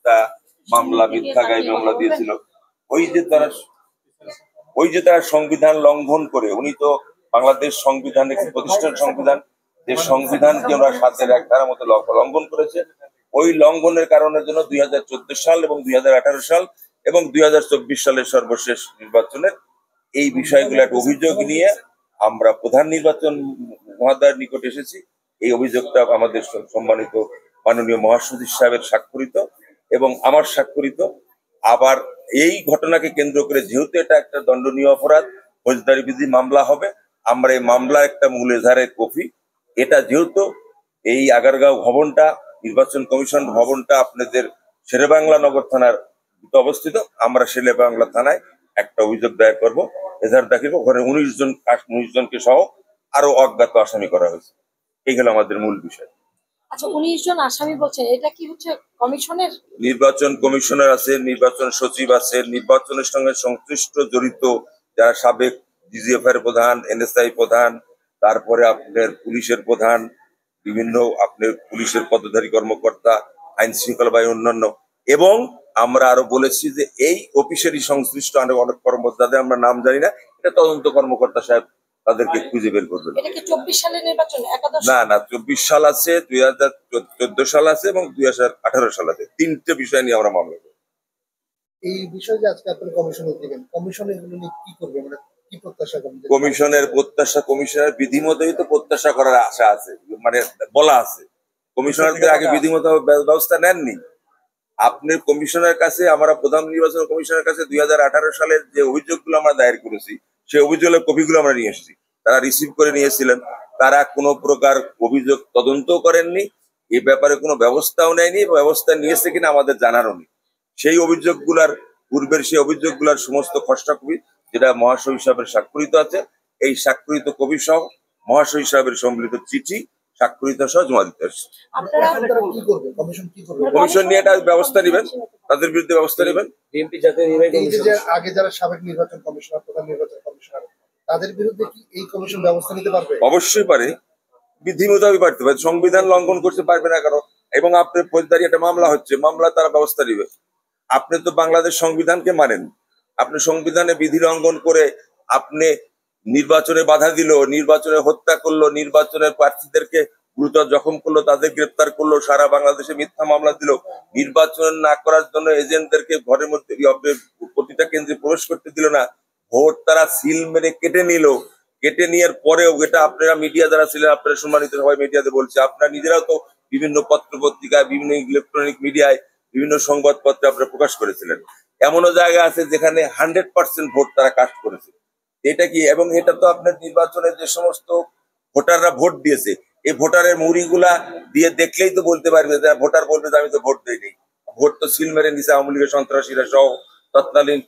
মিথ্যা মামলা, মিথ্যা গায়ে মামলা দিয়েছিল। ওই যে তারা সংবিধান লঙ্ঘন করে, উনি তো বাংলাদেশ সংবিধানের প্রতিষ্ঠান সংবিধান, যে সংবিধানকে ওরা সাথে এক ধারার মতো লঙ্ঘন করেছে। ওই লঙ্ঘনের কারণের জন্য 2014 সাল এবং 2018 সাল এবং 2024 সালের সর্বশেষ নির্বাচনের এই বিষয়গুলো একটা অভিযোগ নিয়ে আমরা প্রধান নির্বাচন মহোদয়ের নিকট এসেছি। এই অভিযোগটা আমাদের সম্মানিত মাননীয় মহাসচিব সাহেবের স্বাক্ষরিত এবং আমার স্বাক্ষরিত। আবার এই ঘটনাকে কেন্দ্র করে যেহেতু এটা একটা দণ্ডনীয় অপরাধ, ফৌজদারি বিধি মামলা হবে, আমরা এই মামলার একটা মূল এজাহারের কপি, এটা যেহেতু এই আগারগাঁও ভবনটা নির্বাচন কমিশন ভবনটা আপনাদের শেরেবাংলা নগর থানার অবস্থিত, আমরা শেরেবাংলা থানায় একটা অভিযোগ দায়ের করব, এজাহার দাখিল করবো। ওখানে 19 জনকে সহ আরো অজ্ঞাত আসামি করা হয়েছে। এই হলো আমাদের মূল বিষয়। আচ্ছা, 19 জন আসামি বলছেন, এটা কি হচ্ছে কমিশনের? নির্বাচন কমিশনার আছে, নির্বাচন সচিব আছে, নির্বাচনের সঙ্গে সংশ্লিষ্ট জড়িত যারা সাবেক ডিজিএফ এর প্রধান, এনএসআই প্রধান, তারপরে আপনার পুলিশের প্রধান, বিভিন্ন আপনার পুলিশের পদধারী কর্মকর্তা, আইন শৃঙ্খলা বাহিনী অন্যান্য, এবং আমরা আরো বলেছি যে এই অফিসেরই সংশ্লিষ্ট অনেক কর্মকর্তাদের আমরা নাম জানি না, এটা তদন্ত কর্মকর্তা সাহেব তাদেরকে খুঁজে বের করবেন। এটা কি 24 সালের নির্বাচন? না 24 সাল আছে, 2014 সাল আছে এবং 2018 সাল আছে। তিনটে বিষয় নিয়ে আমরা মামলা করব। এই বিষয় যে আজকে আপনারা কমিশনে দিবেন, কমিশনে এগুলো নিয়ে কি করবে, মানে কি প্রত্যাশা করেন? কমিশনের প্রত্যাশা, কমিশনের বিধিমতই তো প্রত্যাশা করার আশা আছে, মানে বলা আছে। কমিশনারদের আগে বিধিমত ব্যবস্থা নেননি। আপনি কমিশনের কাছে, আমরা প্রধান নির্বাচন কমিশনের কাছে 2018 সালের যে অভিযোগগুলো আমরা দায়ের করেছি, সেই অভিযোগের কপিগুলো আমরা নিয়ে এসেছি। তারা রিসিভ করে নিয়েছিলেন। তারা কোনো প্রকার অভিযোগ তদন্ত করেননি, এ ব্যাপারে কোনো ব্যবস্থাও নেয়নি, ব্যবস্থা নিয়েছে কিনা আমাদের জানারও নেই। সেই অভিযোগগুলার পূর্বের সেই অভিযোগগুলার সমস্ত খসড়া কপি, যেটা মহাসচিব সাহেবের স্বাক্ষরিত আছে, এই স্বাক্ষরিত কপি সহ মহাসচিব সাহেবের সম্মিলিত চিঠি স্বাক্ষরিত সহ জমা দিতে আসছে। কমিশন নিয়ে এটা ব্যবস্থা নেবেন, তাদের বিরুদ্ধে ব্যবস্থা নেবেন। আগে যারা সাবেক নির্বাচন কমিশনার, প্রধান নির্বাচন কমিশনার, তাদের বিরুদ্ধে কি এই কমিশন ব্যবস্থা নিতে পারবে? অবশ্যই পারে, বিধি মোতাবেক পারতে পারে। সংবিধান লঙ্ঘন করতে পারবে না কারণ, এবং আপনার ফৌজদারি একটা মামলা হচ্ছে, মামলা তারা ব্যবস্থা নেবে। আপনি তো বাংলাদেশ সংবিধানকে মানেন, আপনি সংবিধানে বিধি লঙ্ঘন করে আপনি নির্বাচনে বাধা দিল, নির্বাচনে হত্যা করলো, নির্বাচনের প্রার্থীদেরকে গুরুতর জখম করলো, তাদের গ্রেপ্তার করলো, সারা বাংলাদেশে মিথ্যা মামলা দিল, নির্বাচন না করার জন্য এজেন্টদেরকে ঘরের মধ্যে প্রতিটা কেন্দ্রে প্রবেশ করতে দিল না, ভোট তারা সিল মেরে কেটে নিল। কেটে নেওয়ার পরেও, এটা আপনারা মিডিয়া যারা ছিলেন, আপনারা সম্মানিত সবাই মিডিয়াতে বলছে, আপনারা নিজেরাও তো বিভিন্ন পত্র পত্রিকায়, বিভিন্ন ইলেকট্রনিক মিডিয়ায়, বিভিন্ন সংবাদপত্রে আপনারা প্রকাশ করেছিলেন, এমনও জায়গা আছে যেখানে 100% ভোট তারা কাস্ট করেছে। এটা কি, এবং এটা তো আপনার নির্বাচনে যে সমস্ত ভোটাররা ভোট দিয়েছে, এই ভোটারের মুড়িগুলা দিয়ে দেখলেই তো বলতে পারবে, ভোটার বলবে যে আমি তো ভোট দিইনি। ভোট তো সিল মেরে নিছে আওয়ামী লীগের সন্ত্রাসীরা সহ তৎকালীন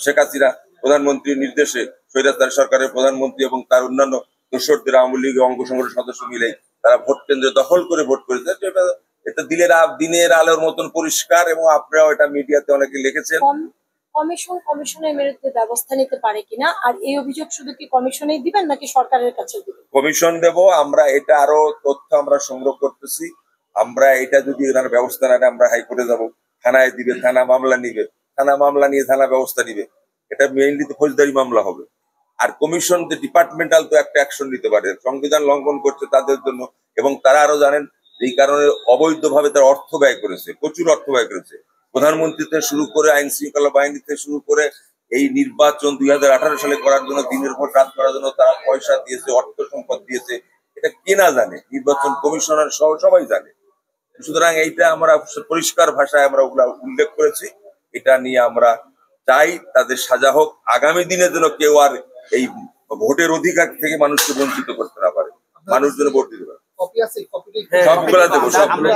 শেখ হাসিনা প্রধানমন্ত্রীর নির্দেশে, স্বৈরাচার সরকারের প্রধানমন্ত্রী এবং তার অন্যান্য দোসরদের আওয়ামী লীগের অঙ্গ সংগঠনের সদস্য মিলে তারা ভোট কেন্দ্রে দখল করে ভোট করেছে। এটা দিনের আলোর মতন পরিষ্কার, এবং আপনারাও এটা মিডিয়াতে অনেকে লিখেছেন। কমিশনের বিরুদ্ধে ব্যবস্থা নিতে পারে কিনা, আর এই অভিযোগ শুধু কি কমিশনেই দিবেন নাকি সরকারের কাছে দিবেন? কমিশন দেব আমরা, এটা আরো তথ্য আমরা সংগ্রহ করতেছি। আমরা এটা যদি এনার ব্যবস্থা না নেয়, আমরা হাইকোর্টে যাব, থানায় দিবে, থানা মামলা নিবে, থানা মামলা নিয়ে থানা ব্যবস্থা নিবে। এটা মেইনলি তো ফৌজদারি মামলা হবে। আর কমিশন যে ডিপার্টমেন্টাল তো একটা অ্যাকশন নিতে পারে, সংবিধান লঙ্ঘন করছে তাদের জন্য, এবং তারা আরো জানেন এই কারণে অবৈধভাবে তারা অর্থ ব্যয় করেছে, প্রচুর অর্থ ব্যয় করেছে, প্রধানমন্ত্রী থেকে শুরু করে আইন শৃঙ্খলা বাহিনী থেকে শুরু করে এই নির্বাচন 2018 সালে করার জন্য, দিনের পর রাত করার জন্য তারা পয়সা দিয়েছে, অর্থ সম্পদ দিয়েছে। এটা কে না জানে? নির্বাচন কমিশনার সহ সবাই জানে। সুতরাং এইটা আমরা পরিষ্কার ভাষায় আমরা উল্লেখ করেছি। এটা নিয়ে আমরা চাই তাদের সাজা হোক, আগামী দিনে যেন কেউ আর এই ভোটের অধিকার থেকে মানুষকে বঞ্চিত করতে না পারে, মানুষ যেন ভোট দিতে পারে। সবগুলা দেবো, সবগুলো।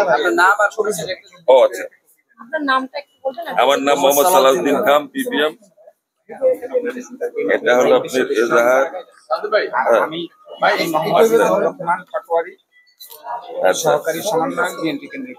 ও আচ্ছা, আমার নাম মোহাম্মদ সালাউদ্দিন খান, পিপিএম। এটা হলো আপনার এজাহার। সহকারী সমন্বয়ক বিএনপি কেন্দ্রীয়।